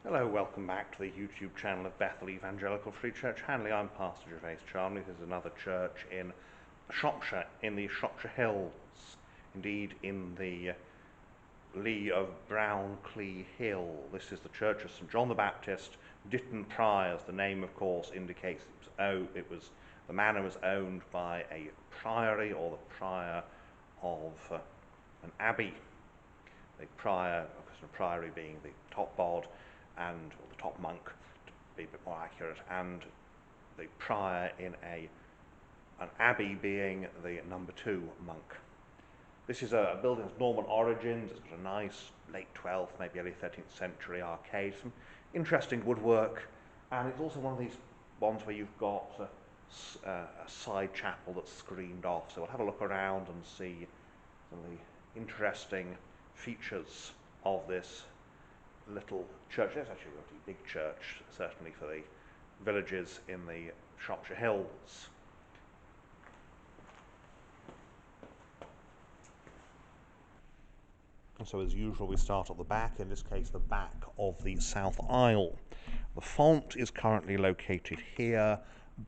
Hello, welcome back to the YouTube channel of Bethel Evangelical Free Church Hanley. I'm Pastor Gervais Charmley. This is another church in Shropshire, in the Shropshire Hills, indeed in the lee of Brownclea Hill. This is the Church of St John the Baptist, Ditton Priors. The name, of course, indicates the manor was owned by a priory or the prior of an abbey. The prior, of course, the priory being the top bod, or the top monk, to be a bit more accurate, and the prior in an abbey being the number 2 monk. This is a building of Norman origins. It's got a nice late 12th, maybe early 13th century arcade, some interesting woodwork, and it's also one of these ones where you've got a side chapel that's screened off. So we'll have a look around and see some of the interesting features of this little church. It's actually a really big church, certainly for the villages in the Shropshire Hills. And so as usual we start at the back, in this case the back of the south aisle. The font is currently located here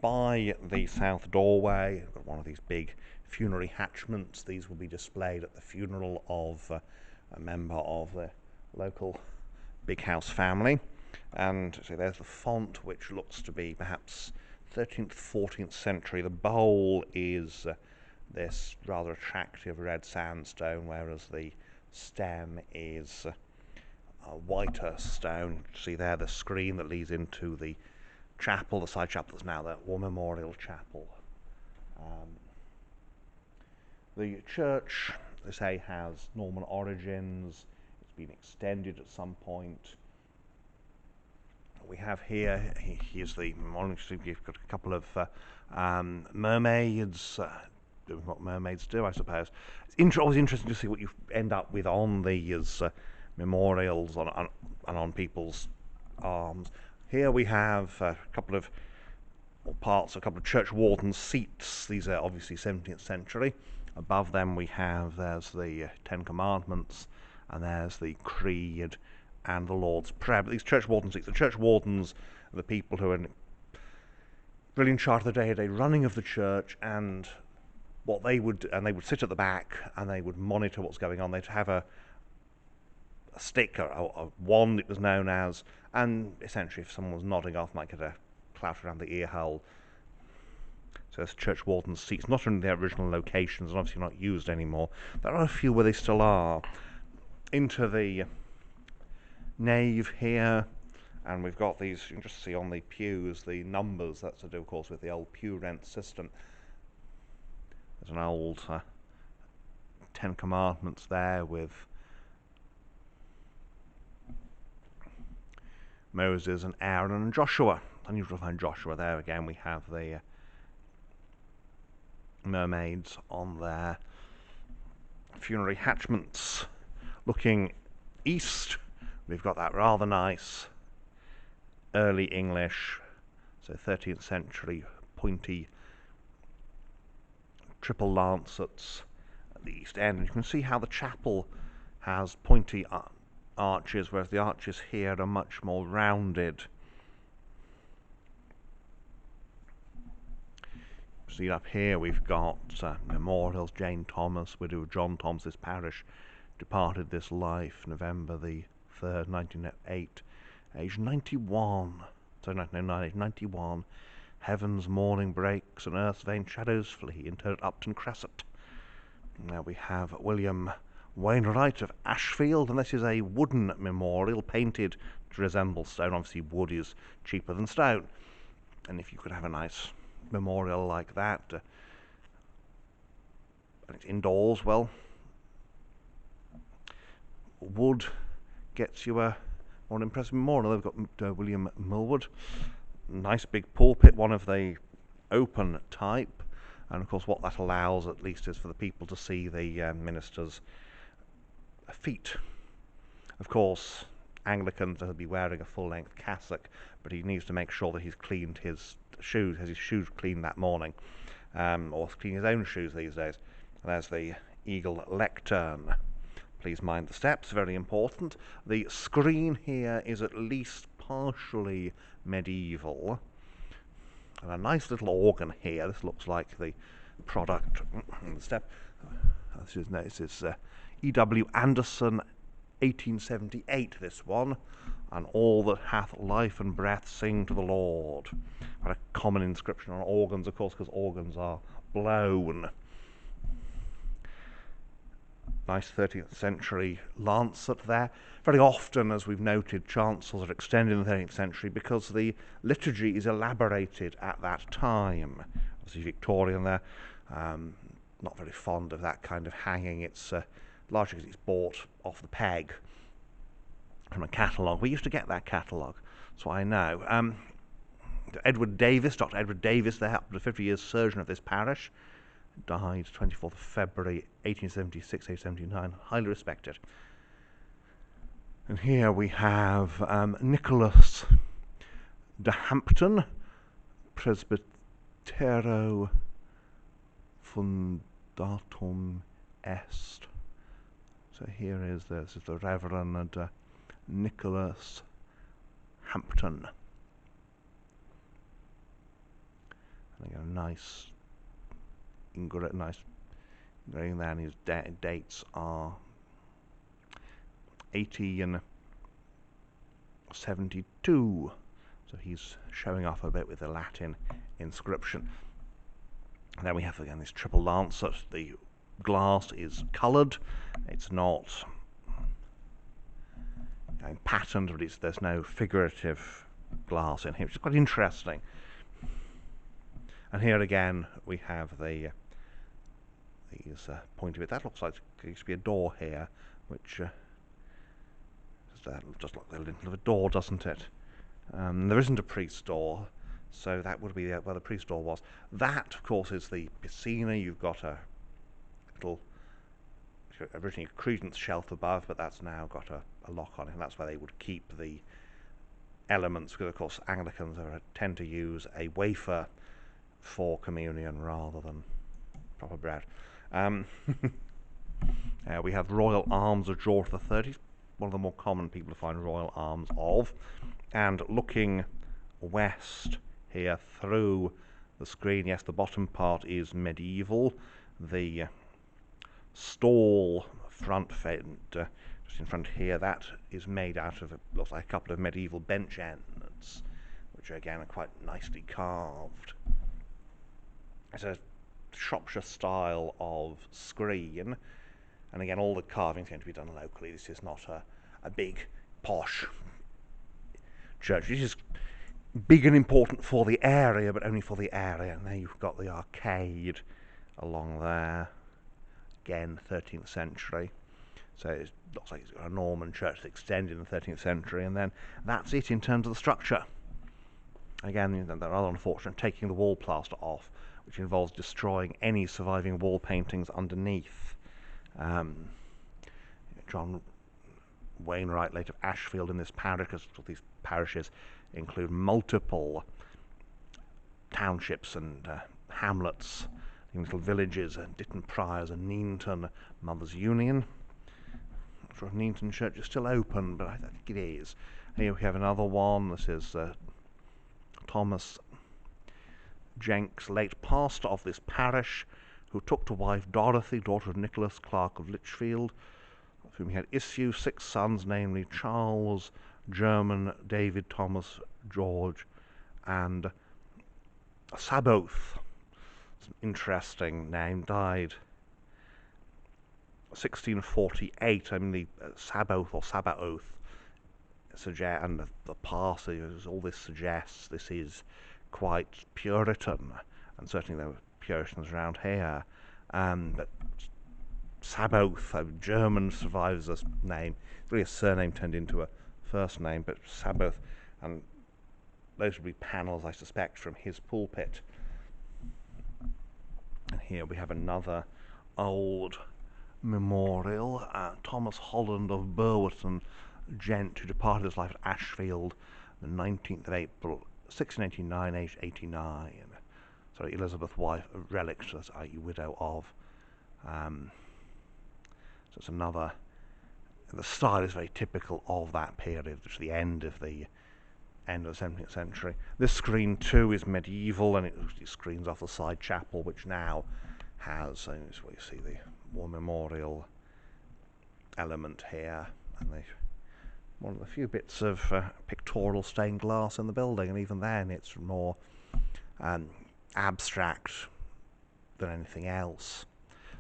by the south doorway. We've got one of these big funerary hatchments. These will be displayed at the funeral of a member of the local big house family. And so there's the font, which looks to be perhaps 13th, 14th century. The bowl is this rather attractive red sandstone, whereas the stem is a whiter stone. See there the screen that leads into the chapel, the side chapel that's now the War Memorial Chapel. The church, they say, has Norman origins. It's been extended at some point. We have here, here's the monastery. You've got a couple of mermaids, doing what mermaids do, I suppose. It's always interesting to see what you end up with on these memorials on people's arms. Here we have a couple of church warden seats. These are obviously 17th century. Above them there's the Ten Commandments, and there's the Creed and the Lord's Prayer. But these church warden seats, the church wardens are the people who are really in charge of the day-to-day running of the church, and they would sit at the back and they would monitor what's going on. They'd have a stick or a wand, it was known as, and essentially if someone was nodding off, might get a clout around the ear hole. So there's church warden's seats, not in their original locations and obviously not used anymore. There are a few where they still are. Into the nave here, and we've got these, you can just see on the pews the numbers. That's to do, of course, with the old pew rent system. There's an old Ten Commandments there with Moses and Aaron and Joshua. Unusual to find Joshua there. Again, we have the mermaids on their funerary hatchments. Looking east, we've got that rather nice early English, so 13th century pointy triple lancets at the east end. And you can see how the chapel has pointy arches, whereas the arches here are much more rounded. See up here we've got memorials. Jane Thomas, widow of John Thomas, this parish, departed this life November the 3rd, 1908, age 91. So 1909, age 91. Heaven's morning breaks and earth's vain shadows flee, interred at Upton Crescent. Now we have William Wainwright of Ashfield, and this is a wooden memorial painted to resemble stone. Obviously wood is cheaper than stone, and if you could have a nice memorial like that, and it's indoors, well, wood gets you a more impressive memorial. They've got William Millward, nice big pulpit, one of the open type, and of course what that allows at least is for the people to see the minister's feet. Of course Anglicans will be wearing a full-length cassock, but he needs to make sure that he's cleaned his shoes, has his shoes cleaned that morning, or clean his own shoes these days. And there's the eagle lectern Please mind the steps, very important. The screen here is at least partially medieval. And a nice little organ here. This looks like the product. The step. This is E.W. Anderson, 1878, this one. And all that hath life and breath sing to the Lord. Quite a common inscription on organs, of course, because organs are blown. Nice 13th century lancet there. Very often, as we've noted, chancels are extended in the 13th century because the liturgy is elaborated at that time. Obviously Victorian there, not very fond of that kind of hanging. It's largely because it's bought off the peg from a catalogue. We used to get that catalogue, so I know. Edward Davis, Dr. Edward Davis, there, up to 50 years surgeon of this parish, died 24th of February 1876, age 79, highly respected. And here we have Nicholas de Hampton, Presbytero Fundatum Est. So here is this is the Reverend Nicholas Hampton. And again, a nice engraving there, and his dates are 80 and 72. So he's showing off a bit with the Latin inscription. And then we have again this triple lancet. The glass is coloured. It's not patterned, but there's no figurative glass in here, which is quite interesting. And here again we have the point of it. That looks like there used to be a door here, which just like the lintel of a door, doesn't it? There isn't a priest's door, so that would be where the priest's door was. That, of course, is the piscina. You've got a little, originally a credence shelf above, but that's now got a lock on it, and that's where they would keep the elements, because, of course, Anglicans tend to use a wafer for communion rather than proper bread. We have royal arms of George III, one of the more common people to find royal arms of. And looking west here through the screen, yes, the bottom part is medieval. The stall front, just in front here, that is made out of, looks like a couple of medieval bench ends, which again are quite nicely carved. It's a Shropshire style of screen, and again all the carving is going to be done locally. This is not a big posh church. This is big and important for the area, but only for the area. And there you've got the arcade along there, again 13th century. So it looks like it's got a Norman church that extended in the 13th century, and then that's it in terms of the structure. Again, they're rather unfortunate, taking the wall plaster off, which involves destroying any surviving wall paintings underneath. John Wainwright, late of Ashfield, in this parish, because these parishes include multiple townships and hamlets, little villages, Ditton Priors and Neenton Mothers Union. I'm not sure if Neenton Church is still open, but I think it is. Here we have another one. This is Thomas Jenks, late pastor of this parish, who took to wife Dorothy, daughter of Nicholas, Clerk of Lichfield, of whom he had issue 6 sons, namely Charles, German, David, Thomas, George, and Saboth. It's an interesting name. Died 1648. I mean, the Saboth or Sabaoth suggest, and the passage, all this suggests this is quite Puritan, and certainly there were Puritans around here. But Saboth, a German survives as name. It's really a surname turned into a first name, but Saboth, and those would be panels, I suspect, from his pulpit. And here we have another old memorial. Thomas Holland of Burwitton, gent, who departed his life at Ashfield the 19th of April 1689, aged 89. Sorry, Elizabeth, wife, relict, i.e. widow of. So it's another The style is very typical of that period, which is the end of the 17th century. This screen too is medieval, and it screens off the side chapel, which now has, where you see the war memorial element here, and one of the few bits of pictorial stained glass in the building, and even then it's more abstract than anything else.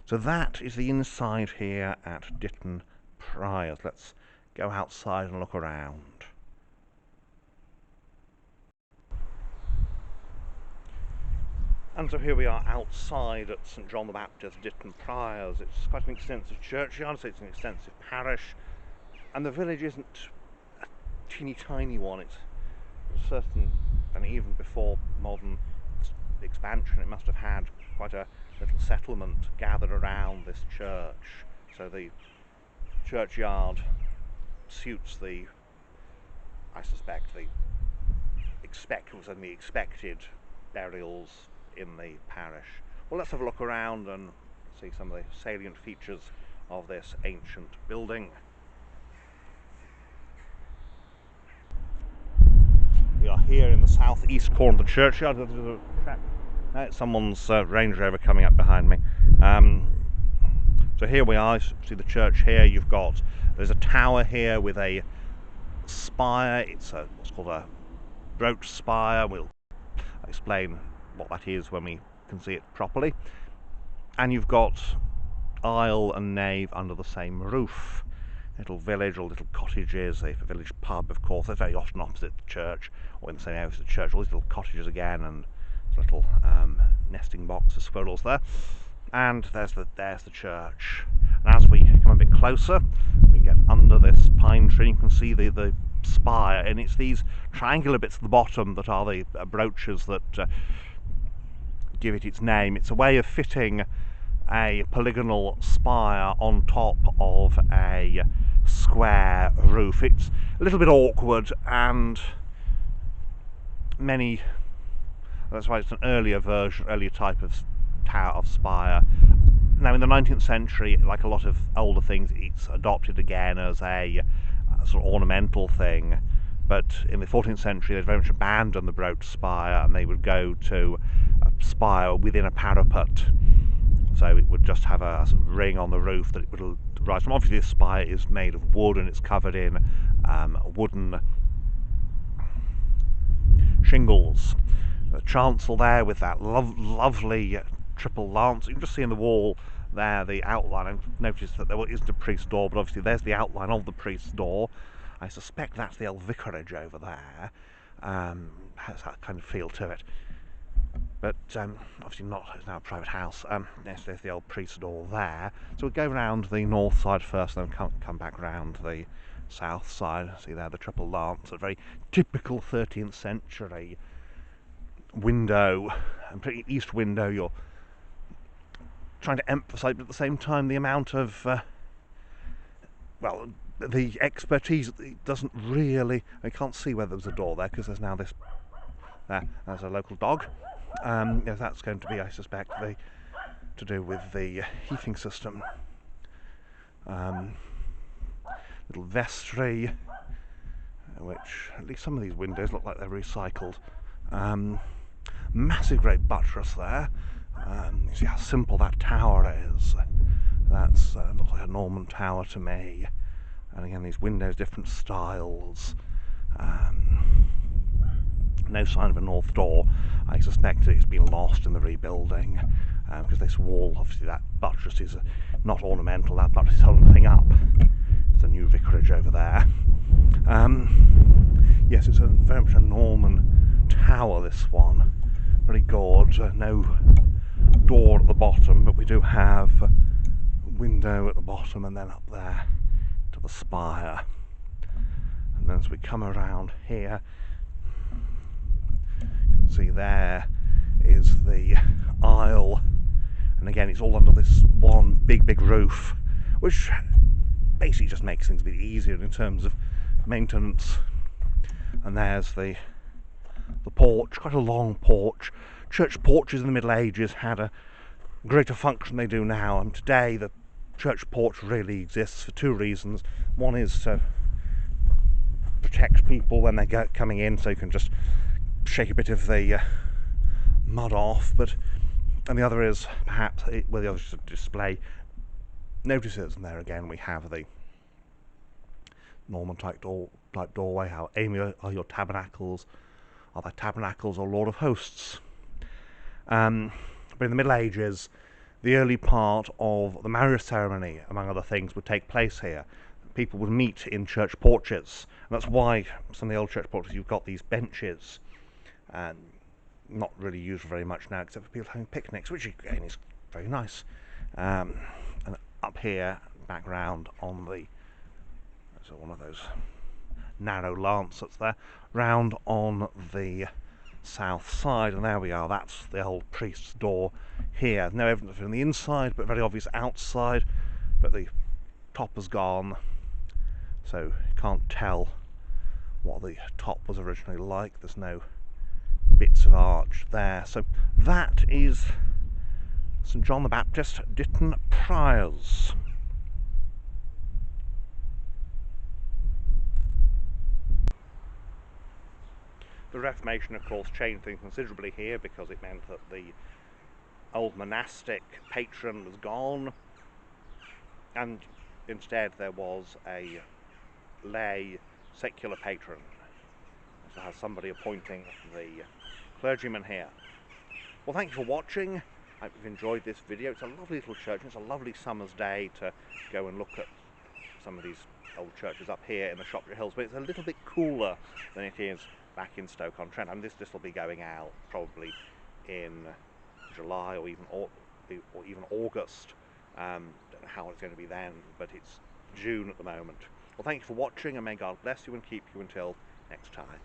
So that is the inside here at Ditton Priors. Let's go outside and look around. And so here we are outside at St John the Baptist, Ditton Priors. It's quite an extensive churchyard, so it's an extensive parish, and the village isn't a teeny tiny one. It's certain, and even before modern expansion, it must have had quite a little settlement gathered around this church. So the churchyard suits the, I suspect, the expected burials in the parish. Well, let's have a look around and see some of the salient features of this ancient building. We are here in the southeast corner of the churchyard. Someone's Range Rover coming up behind me. So here we are. See the church here. There's a tower here with a spire. It's what's called a brooch spire. We'll explain what that is when we can see it properly. And you've got aisle and nave under the same roof. Little village or little cottages, the village pub, of course. They're very often opposite the church, or in the same area as the church. All these little cottages again, and little nesting box of squirrels there. And there's the church. And as we come a bit closer, we get under this pine tree. You can see the spire, and it's these triangular bits at the bottom that are the brooches that give it its name. It's a way of fitting a polygonal spire on top of a square roof. It's a little bit awkward, and that's why it's an earlier type of tower of spire. Now in the 19th century, like a lot of older things, it's adopted again as a sort of ornamental thing, but in the 14th century they very much abandoned the brooch spire, and they would go to a spire within a parapet. So it would just have a sort of ring on the roof that it would rise from. Obviously this spire is made of wood, and it's covered in wooden shingles. The chancel there with that lovely triple lance. You can just see in the wall there the outline. I've noticed that there isn't a priest's door, but obviously there's the outline of the priest's door. I suspect that's the old vicarage over there. Has that kind of feel to it. But obviously not, it's now a private house. Yes, there's the old priest's door there. So we'll go round the north side first, then come back round the south side. See there the triple lance, a very typical 13th century window, and pretty east window. You're trying to emphasise, but at the same time the amount of the expertise. It doesn't really, I can't see whether there's a door there because there's now this there's a local dog. That's going to be, I suspect, to do with the heating system. Little vestry, which at least some of these windows look like they're recycled. Massive great buttress there. You see how simple that tower is. That's looks like a Norman tower to me. And again, these windows, different styles. No sign of a north door. I suspect it's been lost in the rebuilding, because this wall, obviously that buttress is not ornamental, that buttress is holding the thing up. It's a new vicarage over there. Yes, it's very much a Norman tower, this one. Very gorgeous. No door at the bottom, but we do have a window at the bottom, and then up there to the spire. And then as we come around here, see there is the aisle, and again it's all under this one big roof, which basically just makes things a bit easier in terms of maintenance. And there's the porch, quite a long porch. Church porches in the Middle Ages had a greater function than they do now, and today the church porch really exists for two reasons. One is to protect people when they get coming in, so you can just shake a bit of the mud off, and the other is perhaps the other is to display notices. And there again we have the Norman type doorway. How Amy are your tabernacles? Are they tabernacles or Lord of Hosts? But in the Middle Ages, the early part of the marriage ceremony, among other things, would take place here. People would meet in church porches, and that's why some of the old church porches you've got these benches, and not really used very much now, except for people having picnics, which again is very nice. And up here, background on the, so one of those narrow lancets there, round on the south side, and there we are. That's the old priest's door here. No evidence from the inside, but very obvious outside. But the top has gone, so you can't tell what the top was originally like. There's no bits of arch there. So that is St John the Baptist, Ditton Priors. The Reformation, of course, changed things considerably here, because it meant that the old monastic patron was gone, and instead there was a lay secular patron. So has somebody appointing the clergyman here. Well, thank you for watching. I hope you've enjoyed this video. It's a lovely little church. It's a lovely summer's day to go and look at some of these old churches up here in the Shropshire Hills, but it's a little bit cooler than it is back in Stoke-on-Trent. I mean, this will be going out probably in July or even August. Don't know how it's going to be then, but it's June at the moment. Well, thank you for watching, and may God bless you and keep you until next time.